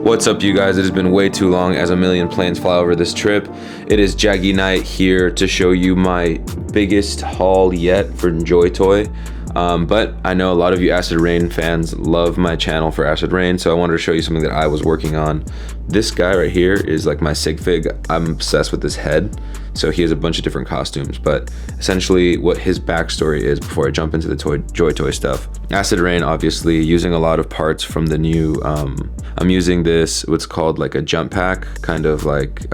What's up, you guys? It has been way too long as a million planes fly over this trip. It is Jaggy night here to show you my biggest haul yet for JoyToy. But I know a lot of you Acid Rain fans love my channel for Acid Rain, so I wanted to show you something that I was working on. This guy right here is like my sig fig. I'm obsessed with his head. So he has a bunch of different costumes, but essentially what his backstory is before I jump into the JoyToy stuff. Acid Rain, obviously, using a lot of parts from the new, I'm using this, what's called like a jump pack, kind of like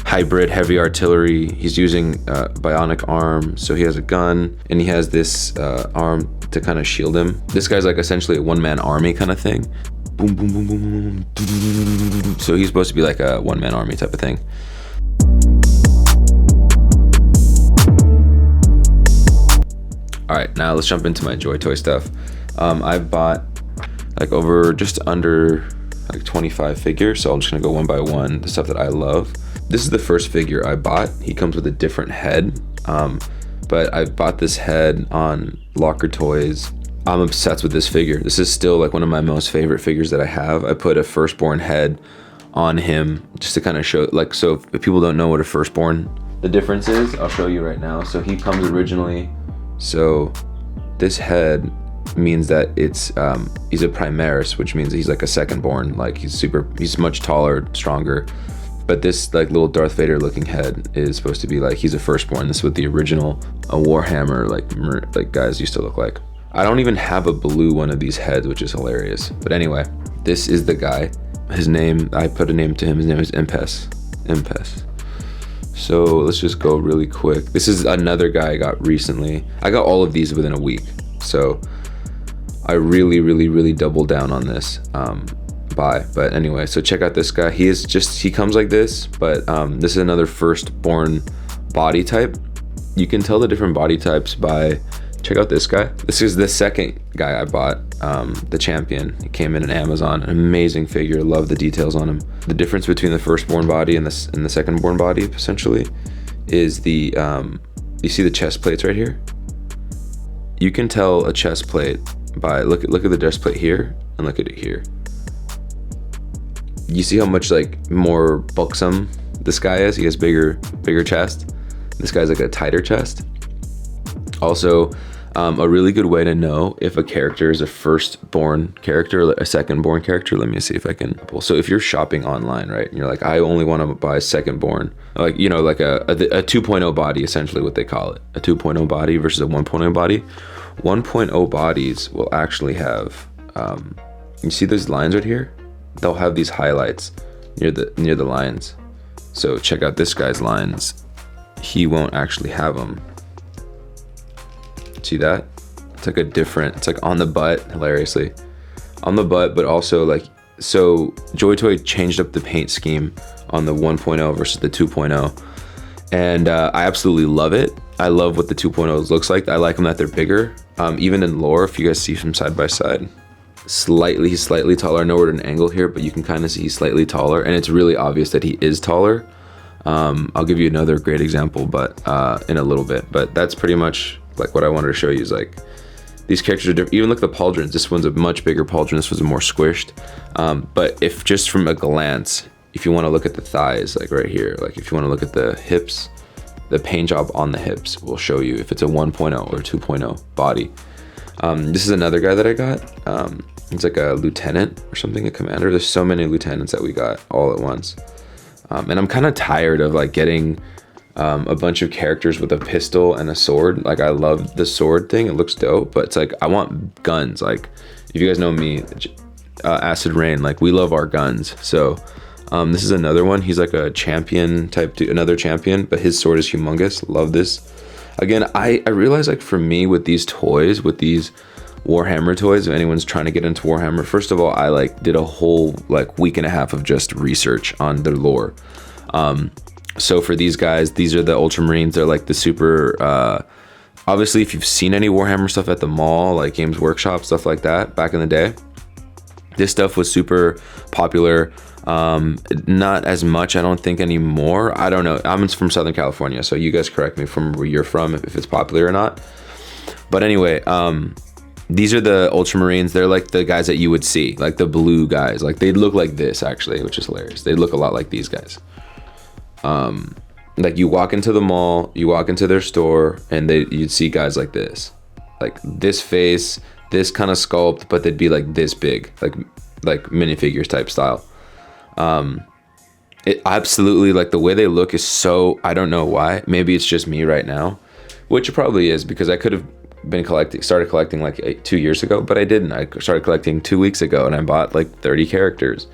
hybrid heavy artillery. He's using bionic arm, so he has a gun, and he has this arm to kind of shield him. This guy's like essentially a one-man army kind of thing. Boom, boom, boom, boom, boom. So he's supposed to be like a one-man army type of thing. All right, now let's jump into my JoyToy stuff. I bought like over just under like 25 figures, so I'm just gonna go one by one, the stuff that I love. This is the first figure I bought. He comes with a different head, but I bought this head on Locker Toys. I'm obsessed with this figure. This is still like one of my most favorite figures that I have. I put a firstborn head on him just to kind of show, like, so if people don't know what a firstborn, the difference is, I'll show you right now. So he comes originally, so this head means that it's he's a primaris, which means he's like a secondborn, like he's much taller, stronger. But this like little Darth Vader looking head is supposed to be like he's a firstborn. This is what the original Warhammer like guys used to look like. I don't even have a blue one of these heads, which is hilarious. But anyway, this is the guy. His name, I put a name to him. His name is Impes. So let's just go really quick. This is another guy I got recently. I got all of these within a week. So I really doubled down on this buy. But anyway, so check out this guy. He comes like this, but this is another firstborn body type. You can tell the different body types by, check out this guy. This is the second guy I bought, the champion. He came in Amazon, an amazing figure. Love the details on him. The difference between the firstborn body and the secondborn body, essentially, is the, you see the chest plates right here? You can tell a chest plate by, look at the chest plate here, and look at it here. You see how much like more buxom this guy is? He has bigger chest. This guy's like a tighter chest. Also, a really good way to know if a character is a firstborn character or a secondborn character. Let me see if I can. So if you're shopping online, right, and you're like, I only want to buy secondborn, like, you know, like a 2.0 body, essentially what they call it, a 2.0 body versus a 1.0 body. 1.0 bodies will actually have, you see those lines right here? They'll have these highlights near the lines. So check out this guy's lines. He won't actually have them. See that? It's like it's like on the butt, hilariously. On the butt, but also like, so JoyToy changed up the paint scheme on the 1.0 versus the 2.0. And I absolutely love it. I love what the 2.0s looks like. I like them that they're bigger. Even in lore, if you guys see from side by side, he's slightly taller. I know we're at an angle here, but you can kind of see he's slightly taller, and it's really obvious that he is taller. I'll give you another great example, but in a little bit. But that's pretty much like what I wanted to show you is like these characters are different. Even look at the pauldrons. This one's a much bigger pauldron. This was more squished. But if just from a glance, if you want to look at the thighs, like right here, like if you want to look at the hips, the paint job on the hips will show you if it's a 1.0 or 2.0 body. This is another guy that I got. He's like a lieutenant or something, a commander. There's so many lieutenants that we got all at once. And I'm kind of tired of like getting a bunch of characters with a pistol and a sword. Like, I love the sword thing, it looks dope, but it's like I want guns. Like, if you guys know me, Acid Rain, like we love our guns. So this is another one. He's like a champion type, another champion, but his sword is humongous. Love this. Again, I realize, like, for me with these toys, with these Warhammer toys, if anyone's trying to get into Warhammer, first of all, I like did a whole like week and a half of just research on their lore. So for these guys, these are the Ultramarines. They're like the super, obviously if you've seen any Warhammer stuff at the mall, like Games Workshop, stuff like that back in the day, this stuff was super popular. Not as much, I don't think, anymore. I don't know. I'm from Southern California, so you guys correct me from where you're from if it's popular or not. But anyway, these are the Ultramarines. They're like the guys that you would see, like the blue guys. Like they look like this actually, which is hilarious. They look a lot like these guys. Like you walk into the mall, you walk into their store, and you'd see guys like this, like this face, this kind of sculpt, but they'd be like this big, like minifigures type style. It absolutely, like the way they look is so, I don't know why. Maybe it's just me right now, which it probably is, because I could have started collecting like 2 years ago, but I didn't. I started collecting 2 weeks ago, and I bought like 30 characters.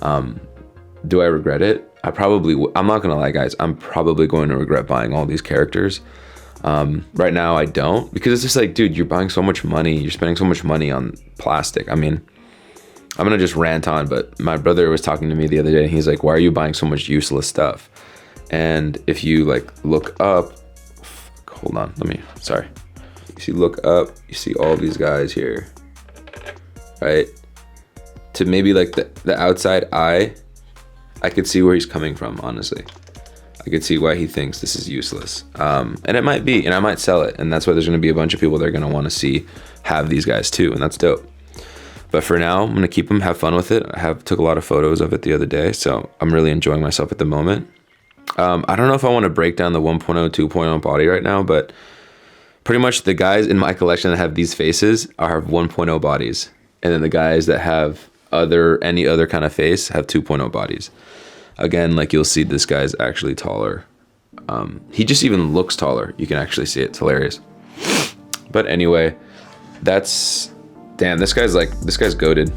Do I regret it? I'm not gonna lie, guys. I'm probably going to regret buying all these characters. Right now I don't, because it's just like, dude, you're buying so much money. You're spending so much money on plastic. I mean, I'm gonna just rant on, but my brother was talking to me the other day, and he's like, why are you buying so much useless stuff? And if you like look up, hold on, sorry. If you look up, you see all these guys here, right? To maybe like the outside eye, I could see where he's coming from, honestly. I could see why he thinks this is useless. And it might be, and I might sell it. And that's why there's gonna be a bunch of people that are gonna wanna have these guys too, and that's dope. But for now, I'm gonna keep them, have fun with it. Took a lot of photos of it the other day, so I'm really enjoying myself at the moment. I don't know if I wanna break down the 1.0, 2.0 body right now, but pretty much the guys in my collection that have these faces have 1.0 bodies. And then the guys that have any other kind of face have 2.0 bodies. Again, like you'll see this guy's actually taller. He just even looks taller. You can actually see it. It's hilarious. But anyway, damn, this guy's goated.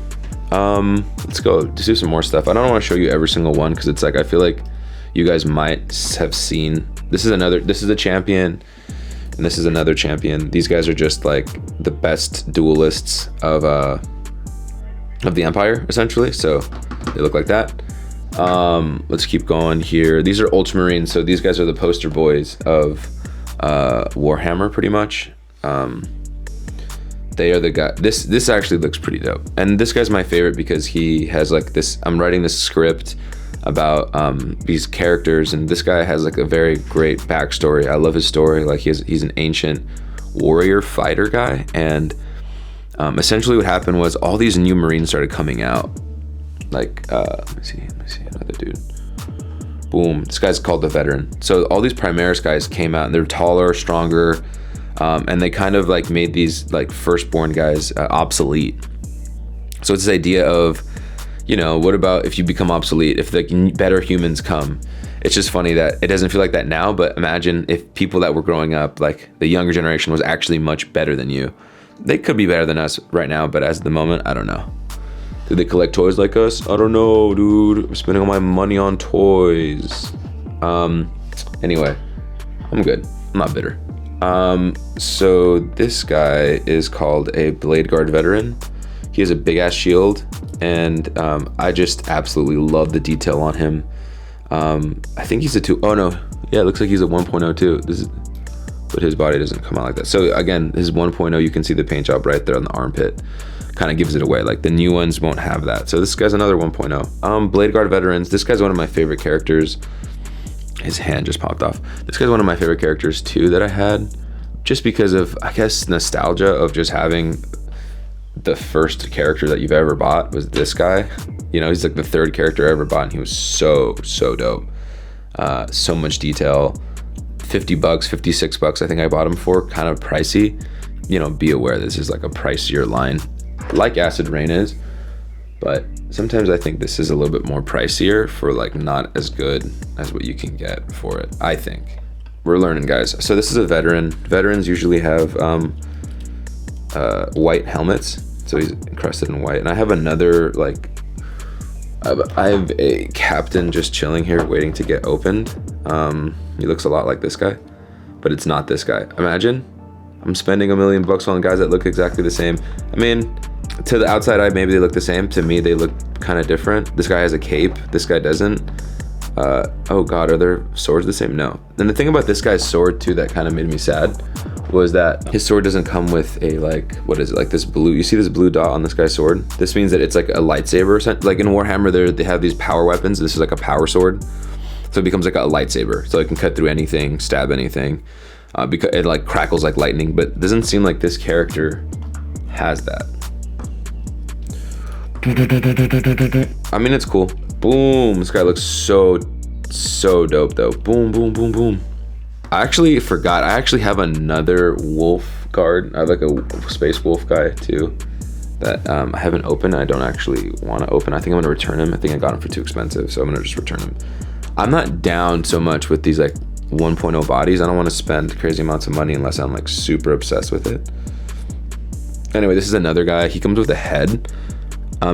Let's go do some more stuff. I don't want to show you every single one, because it's like, I feel like you guys might have seen, this is a champion, and this is another champion. These guys are just like the best duelists of the Empire, essentially. So they look like that. Let's keep going here. These are Ultramarines, so these guys are the poster boys of Warhammer, pretty much. They are the guy. This actually looks pretty dope, and this guy's my favorite because he has like this. I'm writing this script about these characters, and this guy has like a very great backstory. I love his story. Like he's an ancient warrior fighter guy, and essentially what happened was all these new Marines started coming out. Like let me see another dude. Boom, this guy's called the Veteran. So all these Primaris guys came out, and they're taller, stronger, and they kind of like made these like firstborn guys obsolete. So it's this idea of, you know, what about if you become obsolete, if the better humans come? It's just funny that it doesn't feel like that now, but imagine if people that were growing up, like the younger generation, was actually much better than you. They could be better than us right now, but as of the moment, I don't know. Do they collect toys like us? I don't know, dude. I'm spending all my money on toys. Anyway, I'm good. I'm not bitter. So this guy is called a Blade Guard Veteran. He has a big ass shield, and I just absolutely love the detail on him. I think he's a 2. Oh no, yeah, it looks like he's a 1.02. But his body doesn't come out like that. So again, his 1.0, you can see the paint job right there on the armpit. Kind of gives it away. Like the new ones won't have that. So this guy's another 1.0. Blade Guard Veterans. This guy's one of my favorite characters. His hand just popped off. This guy's one of my favorite characters too that I had, just because of, I guess, nostalgia of just having the first character that you've ever bought was this guy. You know, he's like the third character I ever bought, and he was so dope. So much detail. $50, $56 I think I bought him for. Kind of pricey. You know, be aware this is like a pricier line, like Acid Rain is, but sometimes I think this is a little bit more pricier for like not as good as what you can get for it. I think we're learning, guys. So this is a veteran. Veterans usually have white helmets, so he's encrusted in white. And I have another, like, I have a captain just chilling here waiting to get opened. He looks a lot like this guy, but it's not this guy. Imagine I'm spending $1 million on guys that look exactly the same. I mean, to the outside eye, maybe they look the same. To me, they look kind of different. This guy has a cape. This guy doesn't. Oh God, are their swords the same? No. And the thing about this guy's sword too that kind of made me sad was that his sword doesn't come with a, like, what is it, like this blue, you see this blue dot on this guy's sword? This means that it's like a lightsaber. Like in Warhammer, they have these power weapons. This is like a power sword. So it becomes like a lightsaber. So it can cut through anything, stab anything. Because it like crackles like lightning, but it doesn't seem like this character has that. I mean, it's cool. Boom. This guy looks so dope though. Boom, boom, boom, boom. I actually forgot. I actually have another wolf guard. I have like a space wolf guy too that I haven't opened. I don't actually want to open. I think I'm gonna return him. I think I got him for too expensive, so I'm gonna just return him. I'm not down so much with these like 1.0 bodies. I don't want to spend crazy amounts of money unless I'm like super obsessed with it. Anyway, this is another guy. He comes with a head.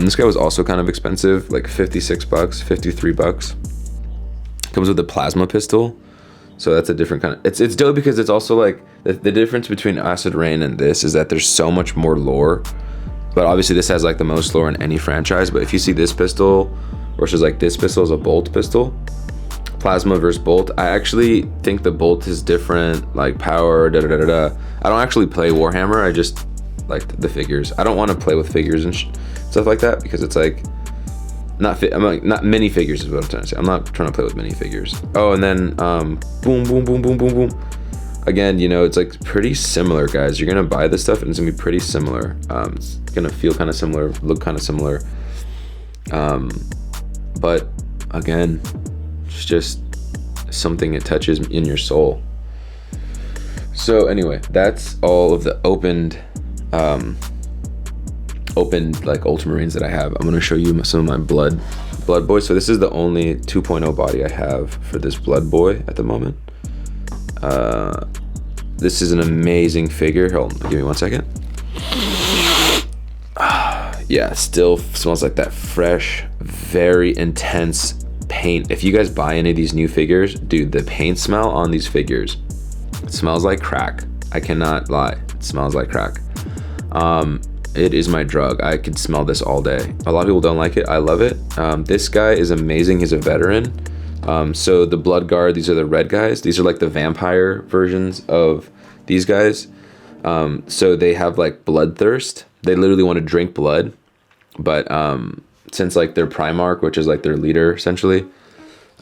This guy was also kind of expensive, like 56 bucks, 53 bucks. Comes with a plasma pistol. So that's a different kind of, it's dope because it's also like, the difference between Acid Rain and this is that there's so much more lore. But obviously this has like the most lore in any franchise. But if you see this pistol versus like this pistol is a bolt pistol, plasma versus bolt, I actually think the bolt is different, like power, I don't actually play Warhammer. I just like the figures. I don't want to play with figures and stuff like that because it's like not mini figures is what I'm trying to say. I'm not trying to play with mini figures. Oh, and then boom, boom, boom, boom, boom, boom. Again, you know, it's like pretty similar, guys. You're gonna buy this stuff and it's gonna be pretty similar. It's gonna feel kind of similar, look kind of similar. But again, it's just something it touches in your soul. So anyway, that's all of the opened like Ultramarines that I have. I'm gonna show you some of my blood boys. So this is the only 2.0 body I have for this blood boy at the moment. This is an amazing figure. Hold on, give me 1 second. Yeah, still smells like that fresh, very intense paint. If you guys buy any of these new figures, dude, the paint smell on these figures, it smells like crack. I cannot lie, it smells like crack. It is my drug. I could smell this all day. A lot of people don't like it. I love it. This guy is amazing. He's a veteran. So the Blood Guard, these are the red guys. These are like the vampire versions of these guys. So they have like bloodthirst. They literally want to drink blood. But since like their Primarch, which is like their leader essentially,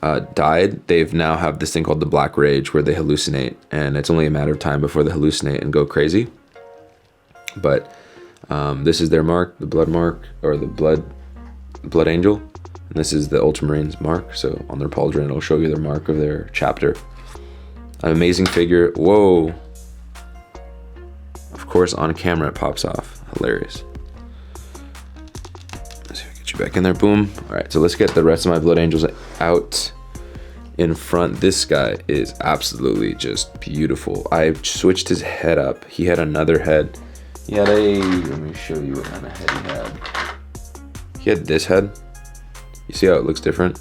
died, they've now have this thing called the Black Rage where they hallucinate. And it's only a matter of time before they hallucinate and go crazy. But this is their mark, the blood mark, or the blood angel. And this is the Ultramarines mark. So on their pauldron, it'll show you their mark of their chapter. An amazing figure. Whoa. Of course, on camera, it pops off. Hilarious. Let's see if I get you back in there. Boom. All right, so let's get the rest of my blood angels out in front. This guy is absolutely just beautiful. I switched his head up. He had another head. He had let me show you what kind of head he had. He had this head. You see how it looks different?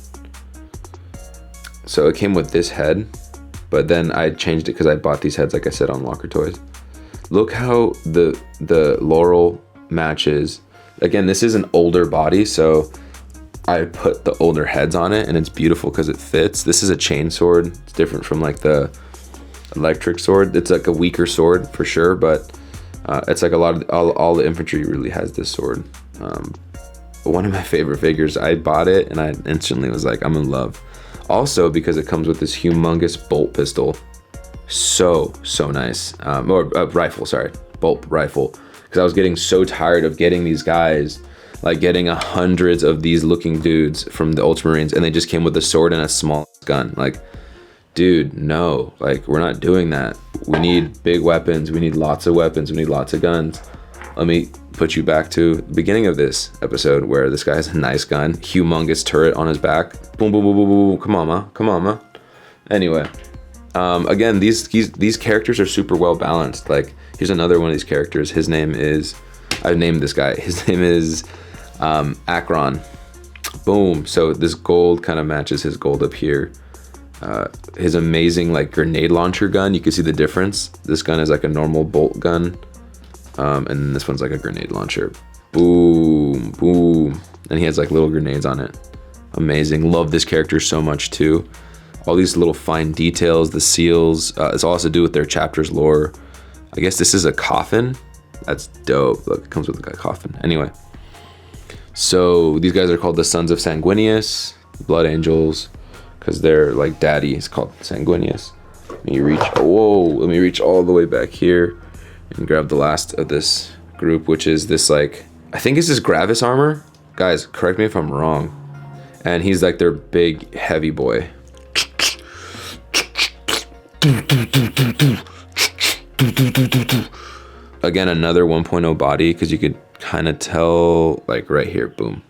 So it came with this head, but then I changed it because I bought these heads, like I said, on Locker Toys. Look how the Laurel matches. Again, this is an older body, so I put the older heads on it, and it's beautiful because it fits. This is a chain sword. It's different from like the electric sword. It's like a weaker sword for sure, but it's like a lot of all the infantry really has this sword. One of my favorite figures. I bought it and I instantly was like, I'm in love. Also because it comes with this humongous bolt pistol. So nice. Or rifle, sorry, bolt rifle. Because I was getting so tired of getting these guys, like getting hundreds of these looking dudes from the Ultramarines, and they just came with a sword and a small gun. Like, dude, no, like we're not doing that. We need big weapons. We need lots of weapons. We need lots of guns. Let me put you back to the beginning of this episode where this guy has a nice gun, humongous turret on his back. Boom, boom, boom, boom, boom. Come on, ma. Come on, ma. Anyway, again, these characters are super well balanced. Like, here's another one of these characters. His name is, I named this guy. His name is Akron. Boom. So this gold kind of matches his gold up here. His amazing like grenade launcher gun. You can see the difference. This gun is like a normal bolt gun. And this one's like a grenade launcher. Boom, boom. And he has like little grenades on it. Amazing. Love this character so much too. All these little fine details, the seals. It's all has to do with their chapter's lore. I guess this is a coffin. That's dope. Look, it comes with a coffin. Anyway. So these guys are called the Sons of Sanguinius, Blood Angels, because their like daddy is called Sanguinius. Let me reach all the way back here and grab the last of this group, which is this like, I think it's this Gravis armor. Guys, correct me if I'm wrong. And he's like their big heavy boy. Again, another 1.0 body, because you could kind of tell, like right here, boom.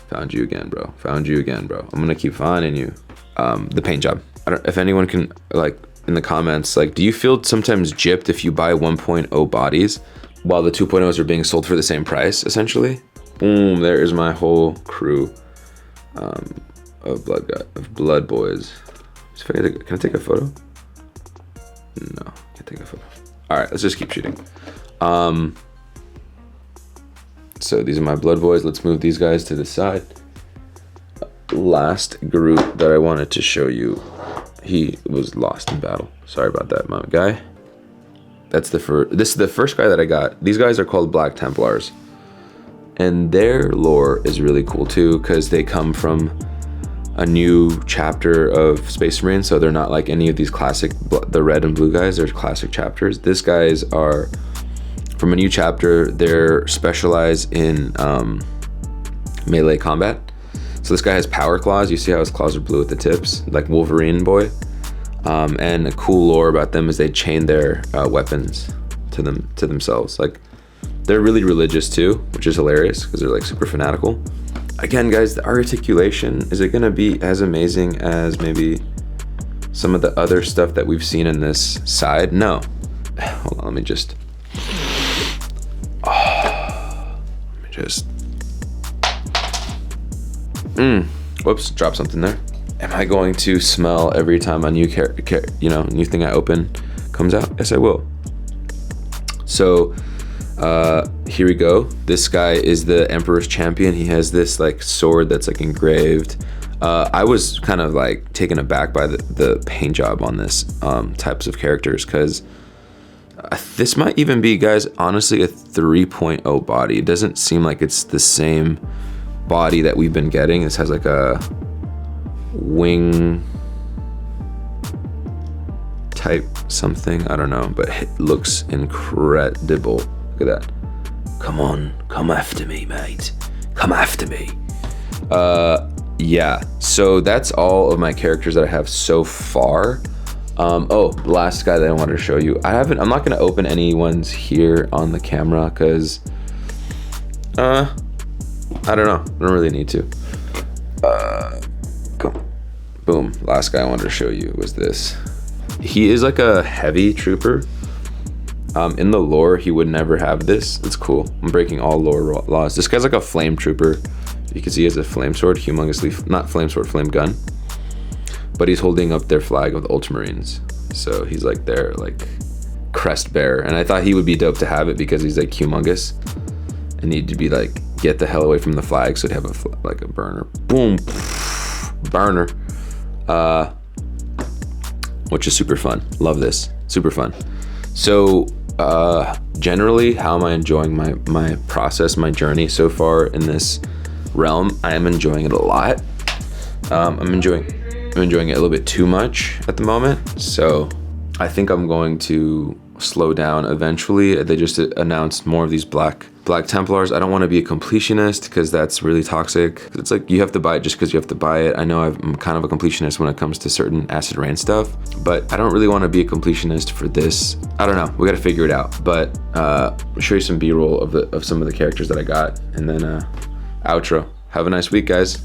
Found you again, bro. Found you again, bro. I'm gonna keep finding you. The paint job. I don't, if anyone can, like, in the comments, like, do you feel sometimes gypped if you buy 1.0 bodies while the 2.0s are being sold for the same price, essentially? Boom, there is my whole crew of blood boys. Can I take a photo? No, can't take a photo. All right, let's just keep shooting. So these are my blood boys. Let's move these guys to the side. Last group that I wanted to show you, he was lost in battle. Sorry about that, my guy. That's the first. This is the first guy that I got. These guys are called Black Templars, and their lore is really cool too, because they come from a new chapter of Space Marine. So they're not like any of these classic, the red and blue guys. They're classic chapters. These guys are from a new chapter. They're specialized in melee combat. So this guy has power claws. You see how his claws are blue at the tips, like Wolverine boy. And a cool lore about them is they chain their weapons to themselves. Like, they're really religious too, which is hilarious because they're like super fanatical. Again, guys, the articulation, is it gonna be as amazing as maybe some of the other stuff that we've seen in this side? No. Hold on, let me just. Whoops, drop something there. Am I going to smell every time a new new thing I open comes out? Yes, I will. So here we go. This guy is the Emperor's Champion. He has this like sword that's like engraved. I was kind of like taken aback by the paint job on this types of characters, because this might even be, guys, honestly a 3.0 body. It doesn't seem like it's the same body that we've been getting. This has like a wing type something, I don't know, but it looks incredible. Look at that. Come on, come after me, mate. Come after me. Yeah, so that's all of my characters that I have so far. Oh, the last guy that I wanted to show you. I'm not gonna open any ones here on the camera because I don't know. I don't really need to. Boom. Last guy I wanted to show you was this. He is like a heavy trooper. In the lore, he would never have this. It's cool. I'm breaking all lore laws. This guy's like a flame trooper. You can see he has a flame sword, humongously, not flame sword, flame gun. But he's holding up their flag of the Ultramarines. So he's like their like crest bearer. And I thought he would be dope to have it because he's like humongous. And he'd be like, get the hell away from the flag, so he'd have like a burner. Boom, burner. Which is super fun. Love this, super fun. So generally, how am I enjoying my process, my journey so far in this realm? I am enjoying it a lot. I'm enjoying it a little bit too much at the moment. So I think I'm going to slow down eventually. They just announced more of these Black Templars. I don't want to be a completionist because that's really toxic. It's like you have to buy it just because you have to buy it. I know I'm kind of a completionist when it comes to certain acid rain stuff, but I don't really want to be a completionist for this. I don't know. We got to figure it out. But I'll show you some B-roll of some of the characters that I got, and then outro. Have a nice week, guys.